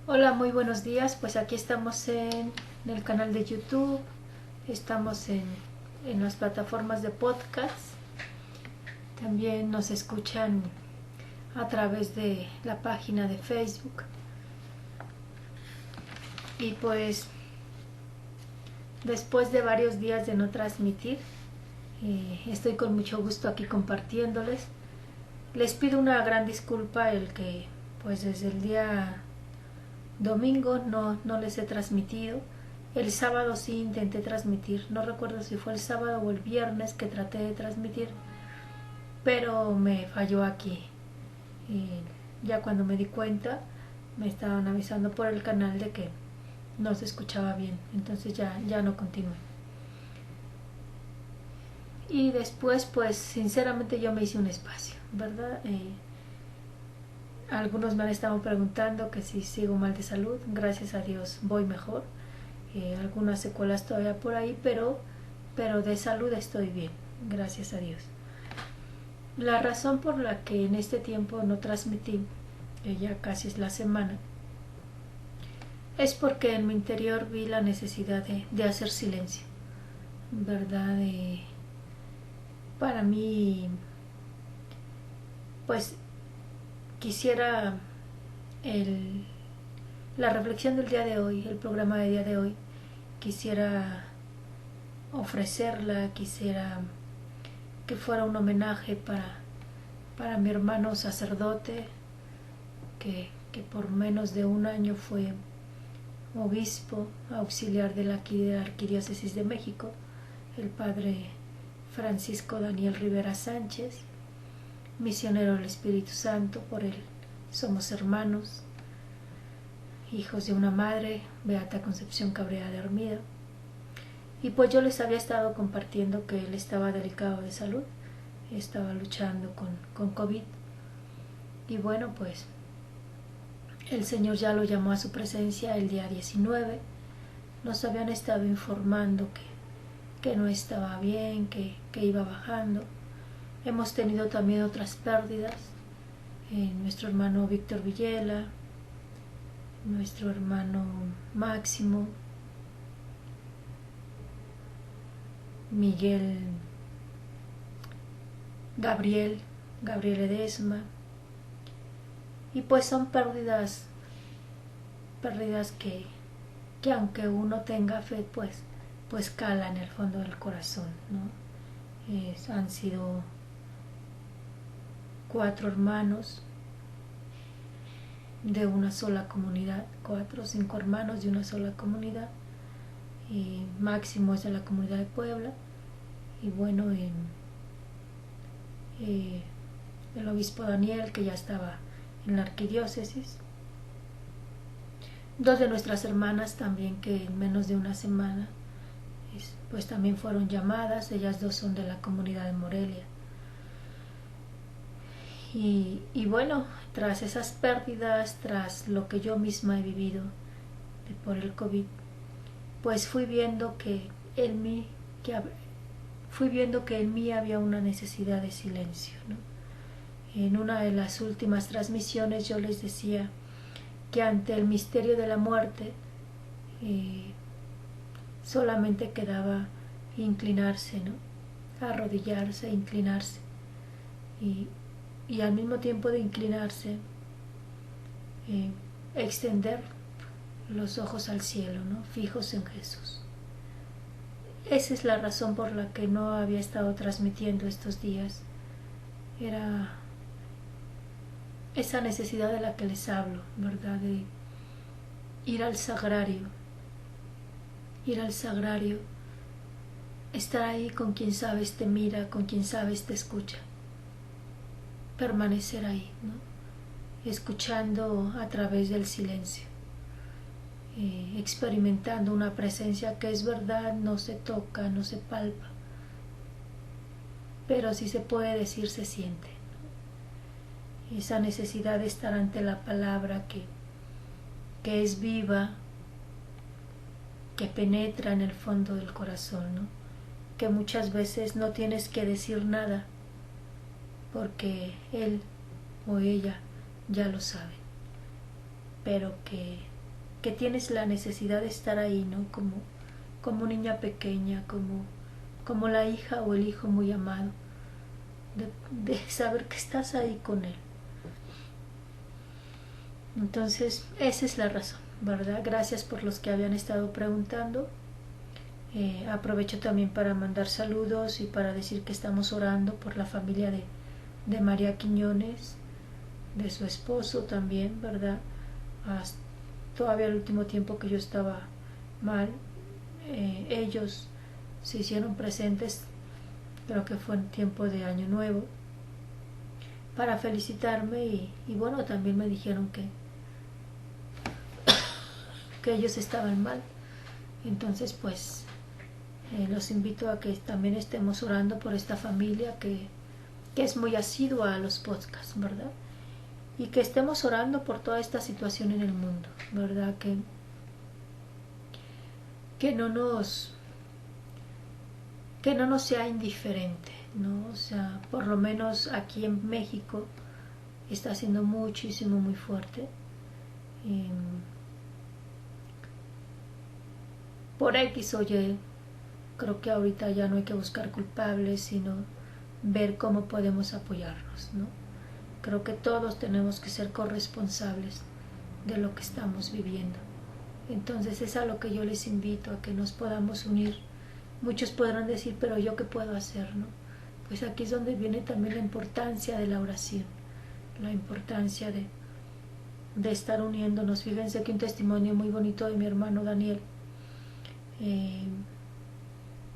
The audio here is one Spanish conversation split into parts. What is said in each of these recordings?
Hola, muy buenos días. Pues aquí estamos en el canal de YouTube, estamos en las plataformas de podcast, también nos escuchan a través de la página de Facebook. Y pues después de varios días de no transmitir, estoy con mucho gusto aquí compartiéndoles. Les pido una gran disculpa el que pues desde el día domingo no les he transmitido. El sábado sí intenté transmitir, no recuerdo si fue el sábado o el viernes que traté de transmitir, pero me falló aquí. Y ya cuando me di cuenta, me estaban avisando por el canal de que no se escuchaba bien, entonces ya no continué. Y después, pues sinceramente yo me hice un espacio, ¿verdad? Algunos me han estado preguntando que si sigo mal de salud, gracias a Dios voy mejor. Algunas secuelas todavía por ahí, pero de salud estoy bien, gracias a Dios. La razón por la que en este tiempo no transmití, ya casi es la semana, es porque en mi interior vi la necesidad de hacer silencio, ¿verdad? Para mí, pues quisiera el, la reflexión del día de hoy, el programa del día de hoy, quisiera ofrecerla, quisiera que fuera un homenaje para mi hermano sacerdote, que por menos de un año fue obispo auxiliar de la Arquidiócesis de México, el padre Francisco Daniel Rivera Sánchez, misionero del Espíritu Santo. Por él somos hermanos, hijos de una madre, Beata Concepción Cabrera de Armida. Y pues yo les había estado compartiendo que él estaba delicado de salud, estaba luchando con COVID. Y bueno, pues el Señor ya lo llamó a su presencia el día 19. Nos habían estado informando que no estaba bien, que iba bajando. Hemos tenido también otras pérdidas. Nuestro hermano Víctor Villela, nuestro hermano Máximo, Miguel, Gabriel Edesma. Y pues son pérdidas que aunque uno tenga fe, pues cala en el fondo del corazón, ¿no? Han sido 4 hermanos de una sola comunidad, 4 o 5 hermanos de una sola comunidad. Máximo es de la comunidad de Puebla. Y bueno, el obispo Daniel, que ya estaba en la arquidiócesis. 2 de nuestras hermanas también, que en menos de una semana pues también fueron llamadas. Ellas 2 son de la comunidad de Morelia. Y bueno, tras esas pérdidas, tras lo que yo misma he vivido por el COVID, pues fui viendo que en mí había una necesidad de silencio, ¿no? En una de las últimas transmisiones yo les decía que ante el misterio de la muerte solamente quedaba inclinarse, ¿no? Arrodillarse, inclinarse. Y al mismo tiempo de inclinarse, extender los ojos al cielo, ¿no? Fijos en Jesús. Esa es la razón por la que no había estado transmitiendo estos días. Era esa necesidad de la que les hablo, ¿verdad? De ir al sagrario, estar ahí con quien sabes te mira, con quien sabes te escucha, permanecer ahí, ¿no? Escuchando a través del silencio, experimentando una presencia que es verdad, no se toca, no se palpa, pero sí se puede decir, se siente. Esa necesidad de estar ante la palabra que es viva, que penetra en el fondo del corazón, ¿no? Que muchas veces no tienes que decir nada porque él o ella ya lo sabe, pero que que tienes la necesidad de estar ahí, ¿no? Como niña pequeña, como la hija o el hijo muy amado, de saber que estás ahí con él. Entonces, esa es la razón, ¿verdad? Gracias por los que habían estado preguntando. Aprovecho también para mandar saludos y para decir que estamos orando por la familia de María Quiñones, de su esposo también, ¿verdad? Todavía el último tiempo que yo estaba mal, ellos se hicieron presentes, creo que fue en tiempo de Año Nuevo, para felicitarme y bueno, también me dijeron que ellos estaban mal. Entonces pues los invito a que también estemos orando por esta familia que es muy asidua a los podcasts, ¿verdad? Y que estemos orando por toda esta situación en el mundo, ¿verdad? Que no nos sea indiferente, ¿no? O sea, por lo menos aquí en México está siendo muchísimo, muy fuerte. Por X o Y, creo que ahorita ya no hay que buscar culpables, sino ver cómo podemos apoyarnos, ¿no? Creo que todos tenemos que ser corresponsables de lo que estamos viviendo. Entonces es a lo que yo les invito, a que nos podamos unir. Muchos podrán decir, pero ¿yo qué puedo hacer, no? Pues aquí es donde viene también la importancia de la oración, la importancia de estar uniéndonos. Fíjense que un testimonio muy bonito de mi hermano Daniel,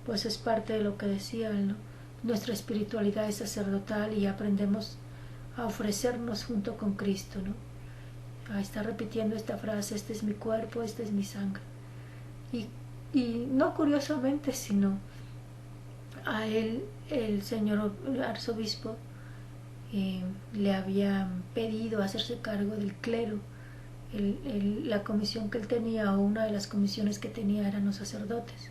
pues es parte de lo que decía él, ¿no? Nuestra espiritualidad es sacerdotal y aprendemos a ofrecernos junto con Cristo, ¿no? A estar repitiendo esta frase, este es mi cuerpo, este es mi sangre. Y no curiosamente, sino a él, el señor arzobispo, le había pedido hacerse cargo del clero. La comisión que él tenía, o una de las comisiones que tenía, eran los sacerdotes.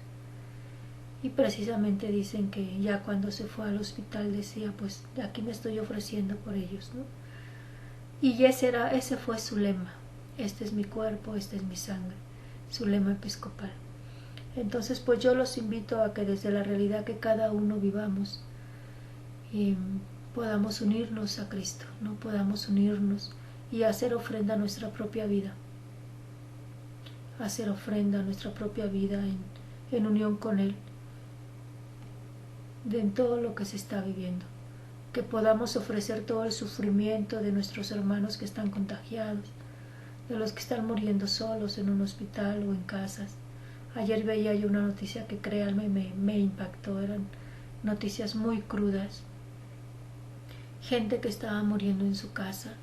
Y precisamente dicen que ya cuando se fue al hospital decía, pues aquí me estoy ofreciendo por ellos, ¿no? Y ese fue su lema: este es mi cuerpo, este es mi sangre, su lema episcopal. Entonces pues yo los invito a que desde la realidad que cada uno vivamos, podamos unirnos a Cristo, ¿no? Podamos unirnos y hacer ofrenda a nuestra propia vida, hacer ofrenda a nuestra propia vida en unión con Él, en todo lo que se está viviendo, que podamos ofrecer todo el sufrimiento de nuestros hermanos que están contagiados, de los que están muriendo solos en un hospital o en casas. Ayer veía yo una noticia que, créanme, me impactó. Eran noticias muy crudas, gente que estaba muriendo en su casa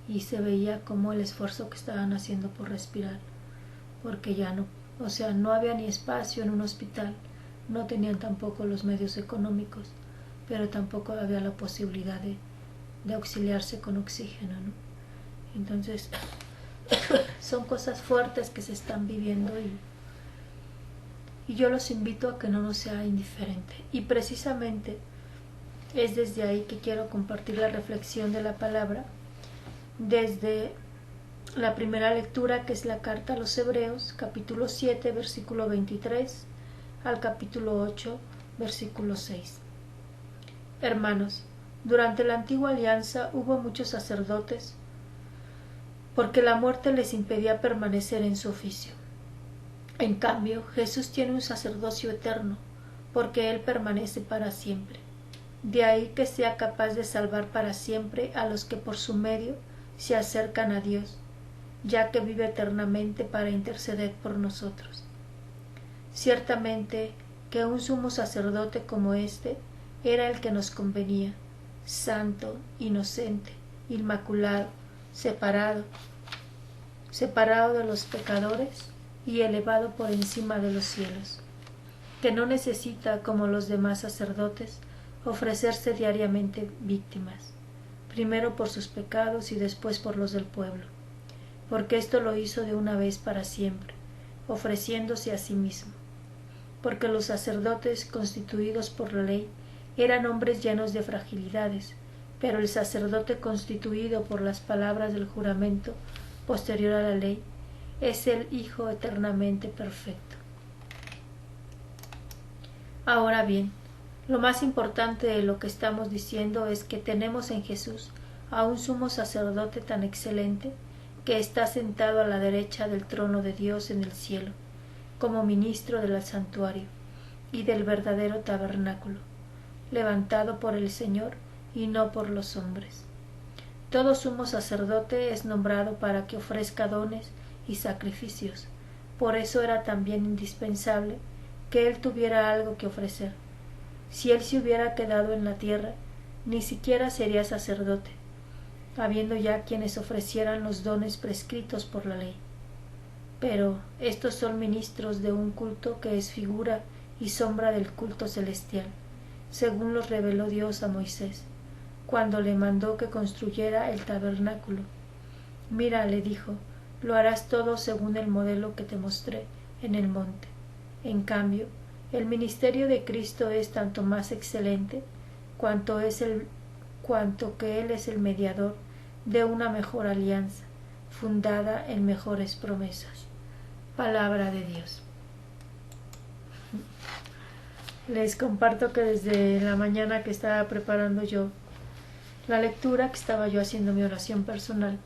y se veía como el esfuerzo que estaban haciendo por respirar, porque ya no, o sea, no había ni espacio en un hospital, no tenían tampoco los medios económicos, pero tampoco había la posibilidad de auxiliarse con oxígeno, ¿no? Entonces son cosas fuertes que se están viviendo y yo los invito a que no nos sea indiferente. Y precisamente es desde ahí que quiero compartir la reflexión de la palabra, desde la primera lectura, que es la carta a los Hebreos, capítulo 7, versículo 23, al capítulo 8, versículo 6. Hermanos, durante la antigua alianza hubo muchos sacerdotes, porque la muerte les impedía permanecer en su oficio. En cambio, Jesús tiene un sacerdocio eterno, porque Él permanece para siempre. De ahí que sea capaz de salvar para siempre a los que por su medio se acercan a Dios, ya que vive eternamente para interceder por nosotros. Ciertamente que un sumo sacerdote como éste era el que nos convenía, santo, inocente, inmaculado, separado de los pecadores y elevado por encima de los cielos, que no necesita, como los demás sacerdotes, ofrecerse diariamente víctimas, primero por sus pecados y después por los del pueblo, porque esto lo hizo de una vez para siempre, ofreciéndose a sí mismo, porque los sacerdotes constituidos por la ley eran hombres llenos de fragilidades, pero el sacerdote constituido por las palabras del juramento posterior a la ley es el Hijo eternamente perfecto. Ahora bien, lo más importante de lo que estamos diciendo es que tenemos en Jesús a un sumo sacerdote tan excelente que está sentado a la derecha del trono de Dios en el cielo, como ministro del santuario y del verdadero tabernáculo, levantado por el Señor y no por los hombres. Todo sumo sacerdote es nombrado para que ofrezca dones y sacrificios. Por eso era también indispensable que él tuviera algo que ofrecer. Si él se hubiera quedado en la tierra, ni siquiera sería sacerdote, habiendo ya quienes ofrecieran los dones prescritos por la ley. Pero estos son ministros de un culto que es figura y sombra del culto celestial, según los reveló Dios a Moisés, cuando le mandó que construyera el tabernáculo. Mira, le dijo, lo harás todo según el modelo que te mostré en el monte. En cambio, el ministerio de Cristo es tanto más excelente cuanto que Él es el mediador de una mejor alianza, fundada en mejores promesas. Palabra de Dios. Les comparto que desde la mañana que estaba preparando yo la lectura, que estaba yo haciendo mi oración personal,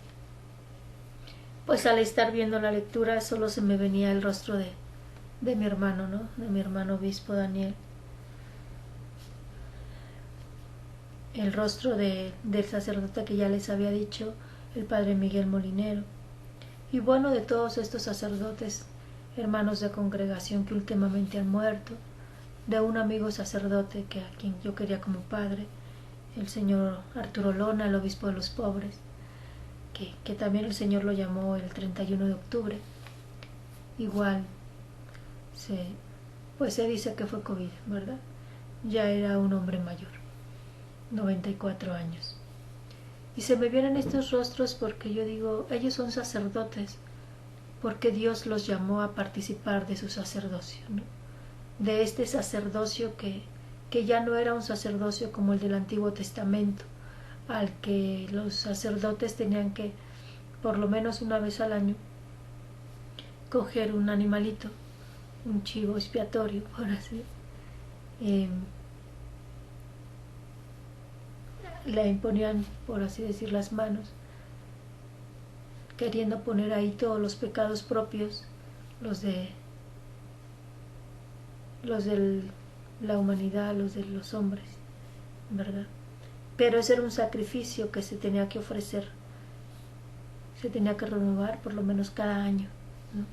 pues al estar viendo la lectura solo se me venía el rostro de mi hermano, ¿no? De mi hermano obispo Daniel. El rostro del sacerdote que ya les había dicho, el padre Miguel Molinero. Y bueno, de todos estos sacerdotes, hermanos de congregación que últimamente han muerto, de un amigo sacerdote a quien yo quería como padre, el señor Arturo Lona, el obispo de los pobres, que también el Señor lo llamó el 31 de octubre. Igual, pues se dice que fue COVID, ¿verdad? Ya era un hombre mayor, 94 años. Y se me vienen estos rostros porque yo digo, ellos son sacerdotes, porque Dios los llamó a participar de su sacerdocio, ¿no? De este sacerdocio que ya no era un sacerdocio como el del Antiguo Testamento, al que los sacerdotes tenían que, por lo menos una vez al año, coger un animalito, un chivo expiatorio, por así, le imponían, por así decir, las manos, queriendo poner ahí todos los pecados propios, los de la humanidad, los de los hombres, ¿verdad? Pero ese era un sacrificio que se tenía que ofrecer, se tenía que renovar por lo menos cada año, ¿no?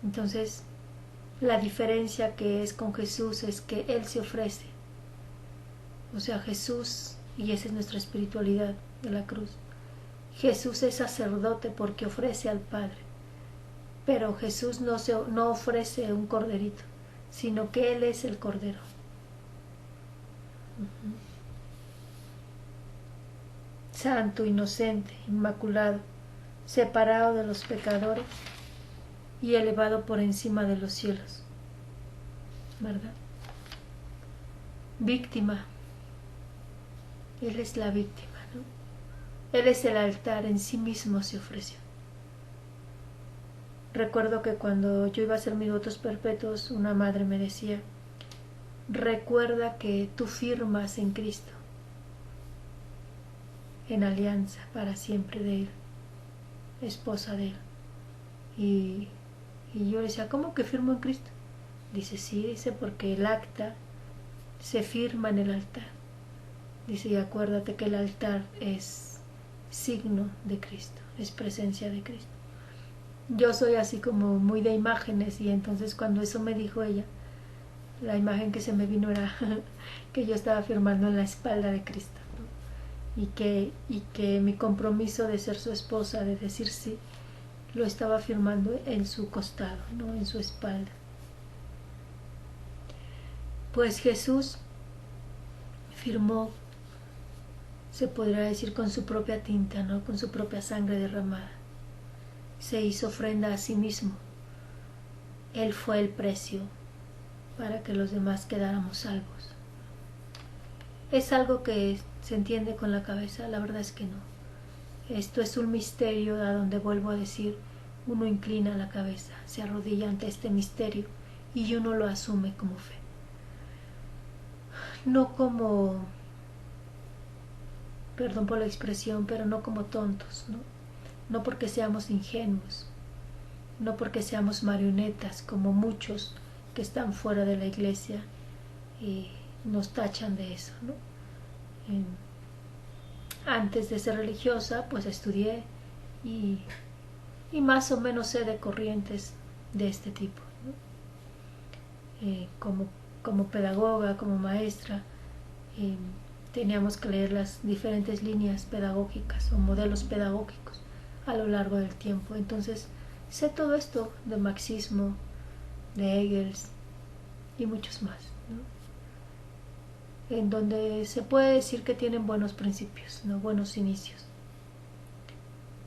Entonces, la diferencia que es con Jesús es que Él se ofrece. O sea, Jesús, y esa es nuestra espiritualidad de la cruz, Jesús es sacerdote porque ofrece al Padre, pero Jesús no ofrece un corderito, sino que Él es el cordero. Santo, inocente, inmaculado, separado de los pecadores y elevado por encima de los cielos, ¿verdad? Víctima, Él es la víctima, ¿no? Él es el altar, en sí mismo se ofreció. Recuerdo que cuando yo iba a hacer mis votos perpetuos, una madre me decía, recuerda que tú firmas en Cristo, en alianza para siempre de Él, esposa de Él. Y yo le decía, ¿cómo que firmo en Cristo? Dice, sí, dice, porque el acta se firma en el altar. Dice, y acuérdate que el altar es signo de Cristo, es presencia de Cristo. Yo soy así como muy de imágenes, y entonces cuando eso me dijo ella, la imagen que se me vino era que yo estaba firmando en la espalda de Cristo, ¿no? y que mi compromiso de ser su esposa, de decir sí, lo estaba firmando en su costado, ¿no? En su espalda. Pues Jesús firmó, se podría decir, con su propia tinta, ¿no? Con su propia sangre derramada. Se hizo ofrenda a sí mismo. Él fue el precio para que los demás quedáramos salvos. ¿Es algo que se entiende con la cabeza? La verdad es que no. Esto es un misterio a donde vuelvo a decir, uno inclina la cabeza, se arrodilla ante este misterio y uno lo asume como fe. No como, perdón por la expresión, pero no como tontos, ¿no? No porque seamos ingenuos, no porque seamos marionetas como muchos que están fuera de la iglesia y nos tachan de eso, ¿no? Antes de ser religiosa, pues estudié y más o menos sé de corrientes de este tipo, ¿no? Como pedagoga, como maestra, teníamos que leer las diferentes líneas pedagógicas o modelos pedagógicos a lo largo del tiempo. Entonces sé todo esto de marxismo, de Engels y muchos más, ¿no? En donde se puede decir que tienen buenos principios, ¿no? Buenos inicios,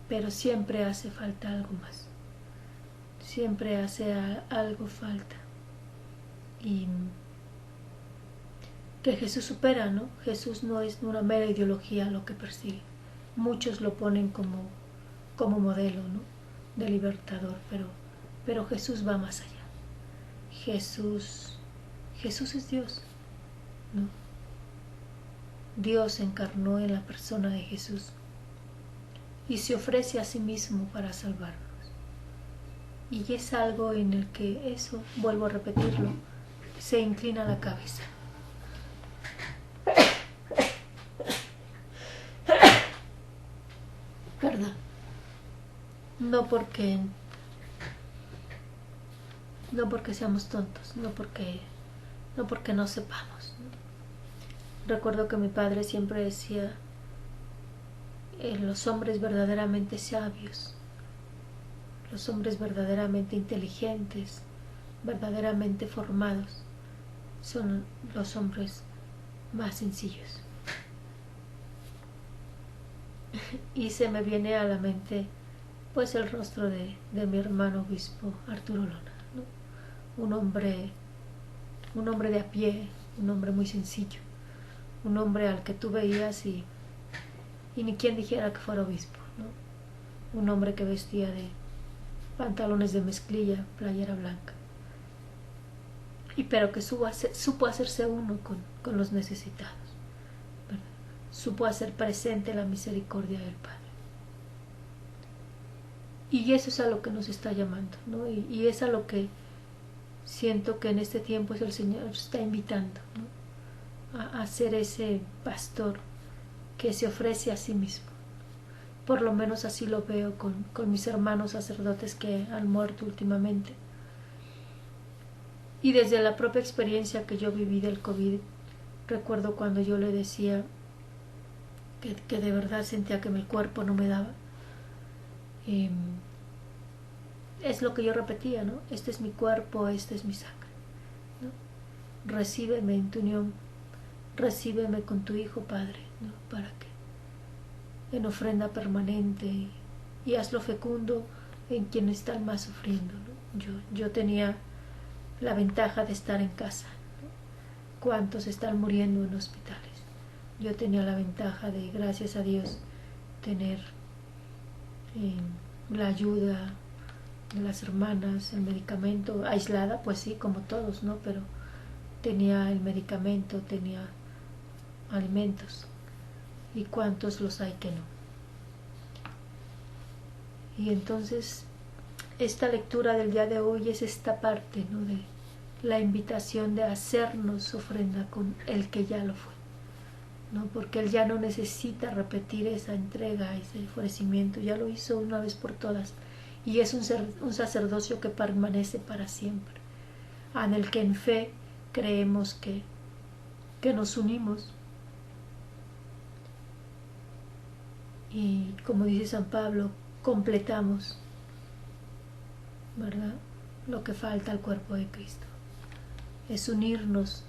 pero siempre hace falta algo más, siempre hace algo falta, y que Jesús supera, ¿no? Jesús no es una mera ideología lo que persigue. Muchos lo ponen como modelo, ¿no? De libertador, pero Jesús va más allá. Jesús es Dios, ¿no? Dios se encarnó en la persona de Jesús y se ofrece a sí mismo para salvarnos. Y es algo en el que eso, vuelvo a repetirlo, se inclina la cabeza. ¿Verdad? No porque seamos tontos, no porque no sepamos, ¿no? Recuerdo que mi padre siempre decía, los hombres verdaderamente sabios, los hombres verdaderamente inteligentes, verdaderamente formados, son los hombres más sencillos. Y se me viene a la mente pues el rostro de mi hermano obispo Arturo Lona, ¿no? Un hombre de a pie, un hombre muy sencillo, un hombre al que tú veías y ni quien dijera que fuera obispo, ¿no? Un hombre que vestía de pantalones de mezclilla, playera blanca, pero que supo hacerse uno con los necesitados, ¿verdad? Supo hacer presente la misericordia del Padre. Y eso es a lo que nos está llamando, ¿no? Y es a lo que siento que en este tiempo el Señor está invitando, ¿no? A ser ese pastor que se ofrece a sí mismo. Por lo menos así lo veo con mis hermanos sacerdotes que han muerto últimamente. Y desde la propia experiencia que yo viví del COVID, recuerdo cuando yo le decía que de verdad sentía que mi cuerpo no me daba. Es lo que yo repetía, ¿no? Este es mi cuerpo, este es mi sangre, ¿no? Recíbeme en tu unión, recíbeme con tu Hijo, Padre, ¿no? Para que en ofrenda permanente y hazlo fecundo en quienes están más sufriendo, ¿no? Yo tenía la ventaja de estar en casa, ¿no? ¿Cuántos están muriendo en hospitales? Yo tenía la ventaja de, gracias a Dios, tener la ayuda de las hermanas, el medicamento, aislada, pues sí, como todos, ¿no? Pero tenía el medicamento, tenía alimentos. ¿Y cuántos los hay que no? Y entonces esta lectura del día de hoy es esta parte, ¿no? De la invitación de hacernos ofrenda con el que ya lo fue, ¿no? Porque él ya no necesita repetir esa entrega, ese ofrecimiento, ya lo hizo una vez por todas. Y es un sacerdocio que permanece para siempre, en el que en fe creemos que nos unimos. Y como dice San Pablo, completamos, ¿verdad?, lo que falta al cuerpo de Cristo. Es unirnos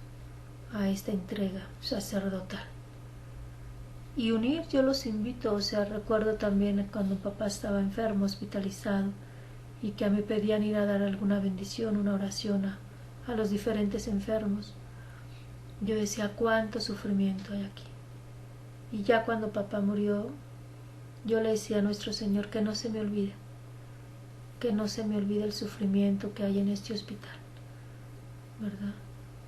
a esta entrega sacerdotal. Y unir, yo los invito, o sea, recuerdo también cuando papá estaba enfermo, hospitalizado, y que a mí pedían ir a dar alguna bendición, una oración a los diferentes enfermos. Yo decía, cuánto sufrimiento hay aquí. Y ya cuando papá murió, yo le decía a nuestro Señor que no se me olvide, que no se me olvide el sufrimiento que hay en este hospital, ¿verdad?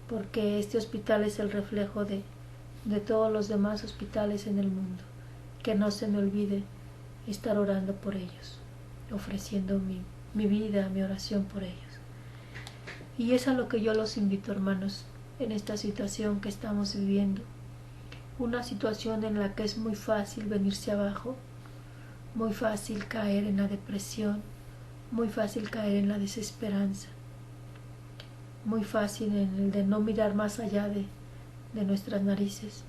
Porque este hospital es el reflejo de todos los demás hospitales en el mundo. Que no se me olvide estar orando por ellos, ofreciendo mi vida, mi oración por ellos. Y es a lo que yo los invito, hermanos, en esta situación que estamos viviendo. Una situación en la que es muy fácil venirse abajo, muy fácil caer en la depresión, muy fácil caer en la desesperanza, muy fácil en el de no mirar más allá de nuestras narices.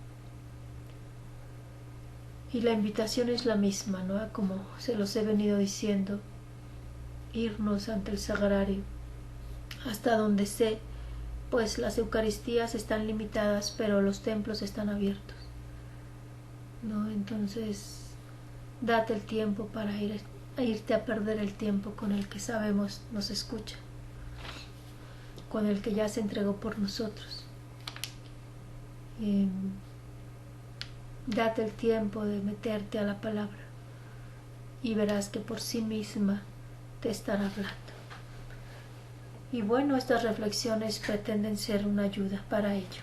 Y la invitación es la misma, ¿no? Como se los he venido diciendo, irnos ante el sagrario, hasta donde sé, pues las Eucaristías están limitadas, pero los templos están abiertos, ¿no? Entonces, date el tiempo para irte a perder el tiempo con el que sabemos nos escucha, con el que ya se entregó por nosotros. Date el tiempo de meterte a la palabra y verás que por sí misma te estará hablando. Y bueno, estas reflexiones pretenden ser una ayuda para ello.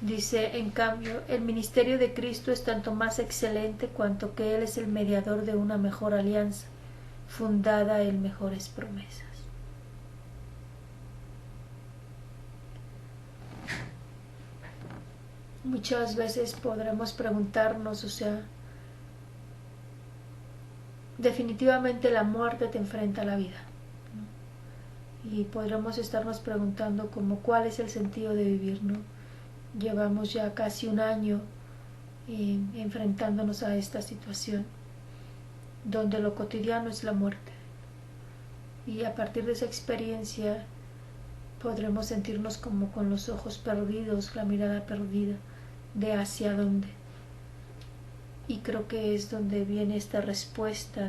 Dice, en cambio, el ministerio de Cristo es tanto más excelente cuanto que Él es el mediador de una mejor alianza, fundada en mejores promesas. Muchas veces podremos preguntarnos, definitivamente la muerte te enfrenta a la vida, ¿no? Y podremos estarnos preguntando como cuál es el sentido de vivir, ¿no? Llevamos ya casi un año enfrentándonos a esta situación, donde lo cotidiano es la muerte. Y a partir de esa experiencia podremos sentirnos como con los ojos perdidos, la mirada perdida, de hacia dónde. Y creo que es donde viene esta respuesta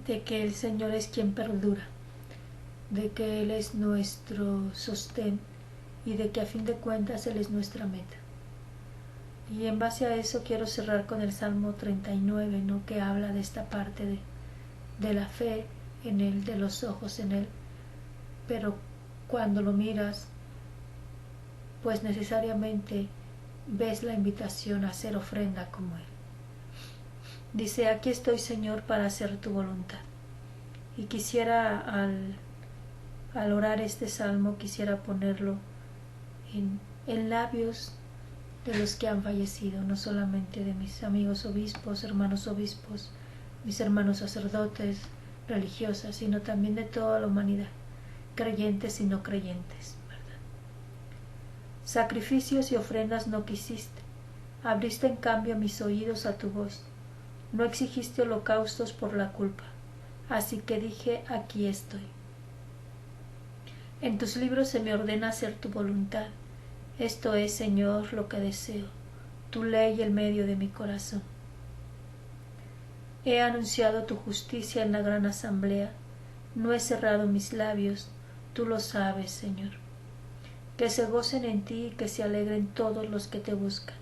de que el Señor es quien perdura, de que Él es nuestro sostén y de que a fin de cuentas Él es nuestra meta. Y en base a eso quiero cerrar con el Salmo 39, ¿no? Que habla de esta parte de la fe en Él, de los ojos en Él, pero cuando lo miras, pues necesariamente ves la invitación a hacer ofrenda como Él. Dice, aquí estoy, Señor, para hacer tu voluntad. Y quisiera al orar este salmo, quisiera ponerlo en labios de los que han fallecido, no solamente de mis amigos obispos, hermanos obispos, mis hermanos sacerdotes, religiosas, sino también de toda la humanidad, creyentes y no creyentes, ¿verdad? Sacrificios y ofrendas no quisiste, abriste en cambio mis oídos a tu voz, no exigiste holocaustos por la culpa, así que dije, aquí estoy. En tus libros se me ordena hacer tu voluntad. Esto es, Señor, lo que deseo, tu ley el medio de mi corazón. He anunciado tu justicia en la gran asamblea, no he cerrado mis labios, tú lo sabes, Señor. Que se gocen en ti y que se alegren todos los que te buscan.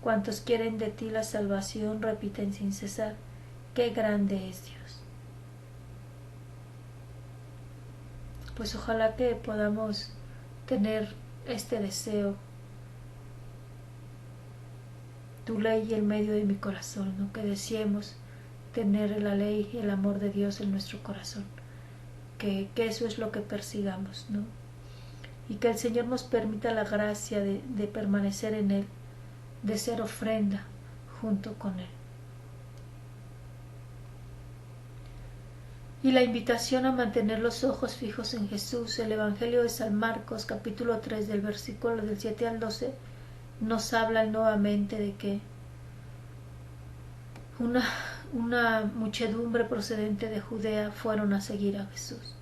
Cuantos quieren de ti la salvación repiten sin cesar, qué grande es Dios. Pues ojalá que podamos tener este deseo, tu ley el medio de mi corazón, ¿no? Que deseemos tener la ley y el amor de Dios en nuestro corazón, que eso es lo que persigamos, ¿no? Y que el Señor nos permita la gracia de permanecer en Él, de ser ofrenda junto con Él. Y la invitación a mantener los ojos fijos en Jesús, el Evangelio de San Marcos, capítulo 3, del versículo del 7 al 12, nos habla nuevamente de que una muchedumbre procedente de Judea fueron a seguir a Jesús.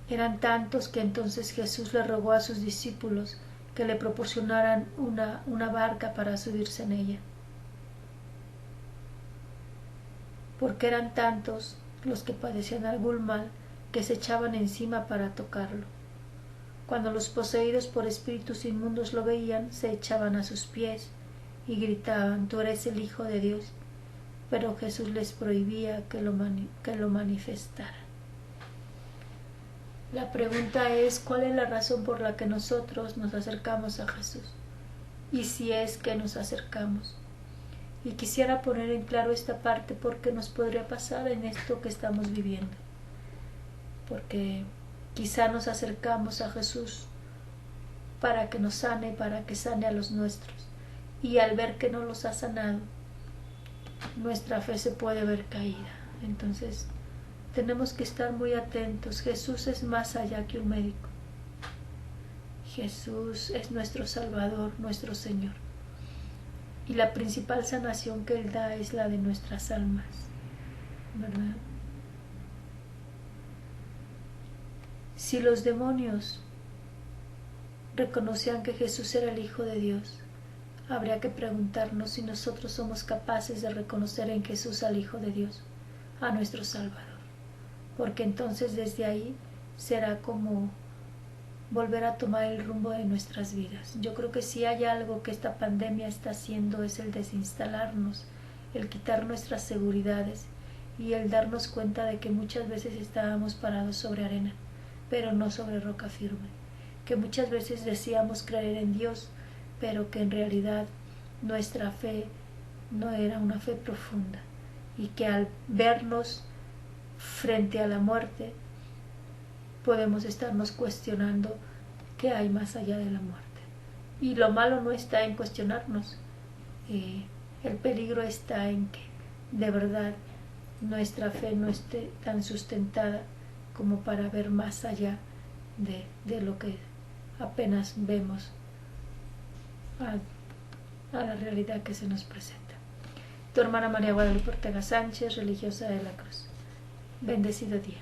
Eran tantos que entonces Jesús le rogó a sus discípulos que le proporcionaran una barca para subirse en ella. Porque eran tantos los que padecían algún mal, que se echaban encima para tocarlo. Cuando los poseídos por espíritus inmundos lo veían, se echaban a sus pies y gritaban: tú eres el Hijo de Dios. Pero Jesús les prohibía que lo manifestaran. La pregunta es: ¿cuál es la razón por la que nosotros nos acercamos a Jesús? Y si es que nos acercamos. Y quisiera poner en claro esta parte porque nos podría pasar en esto que estamos viviendo. Porque quizá nos acercamos a Jesús para que nos sane, para que sane a los nuestros. Y al ver que no los ha sanado, nuestra fe se puede ver caída. Entonces tenemos que estar muy atentos. Jesús es más allá que un médico. Jesús es nuestro Salvador, nuestro Señor. Y la principal sanación que Él da es la de nuestras almas, ¿verdad? Si los demonios reconocían que Jesús era el Hijo de Dios, habría que preguntarnos si nosotros somos capaces de reconocer en Jesús al Hijo de Dios, a nuestro Salvador. Porque entonces desde ahí será como volver a tomar el rumbo de nuestras vidas. Yo creo que si hay algo que esta pandemia está haciendo es el desinstalarnos, el quitar nuestras seguridades y el darnos cuenta de que muchas veces estábamos parados sobre arena, pero no sobre roca firme, que muchas veces decíamos creer en Dios, pero que en realidad nuestra fe no era una fe profunda, y que al vernos frente a la muerte podemos estarnos cuestionando qué hay más allá de la muerte. Y lo malo no está en cuestionarnos, el peligro está en que de verdad nuestra fe no esté tan sustentada como para ver más allá de lo que apenas vemos a la realidad que se nos presenta. Tu hermana María Guadalupe Ortega Sánchez, religiosa de la Cruz. Bendecido día.